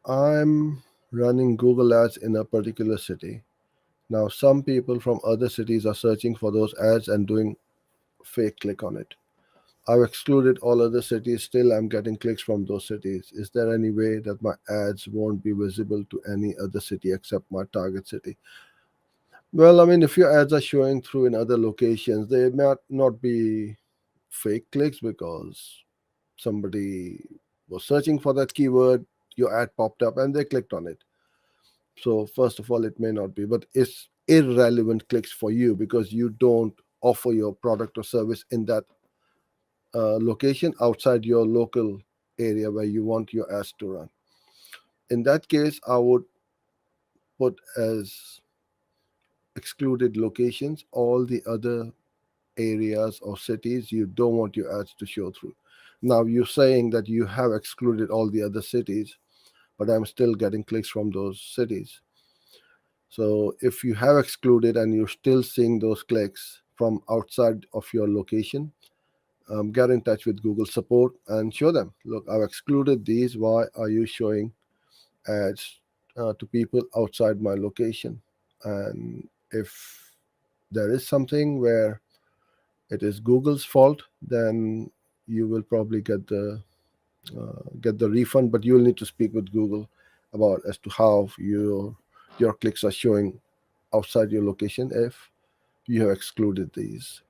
I'm running Google ads in a particular city. Now, some people from other cities are searching for those ads and doing fake click on it. I've excluded all other cities, still, I'm getting clicks from those cities. Is there any way that my ads won't be visible to any other city except my target city? Well, I mean, if your ads are showing through in other locations, they might not be fake clicks because somebody was searching for that keyword, your ad popped up, and they clicked on it. So, first of all, it may not be, but it's irrelevant clicks for you because you don't offer your product or service in that location outside your local area where you want your ads to run. In that case, I would put as excluded locations all the other areas or cities you don't want your ads to show through. Now, you're saying that you have excluded all the other cities, but I'm still getting clicks from those cities. So, if you have excluded and you're still seeing those clicks from outside of your location, get in touch with Google support and show them, look, I've excluded these. Why are you showing ads to people outside my location? And if there is something where it is Google's fault, then you will probably get the refund, but you will need to speak with Google about as to how your clicks are showing outside your location if you have excluded these.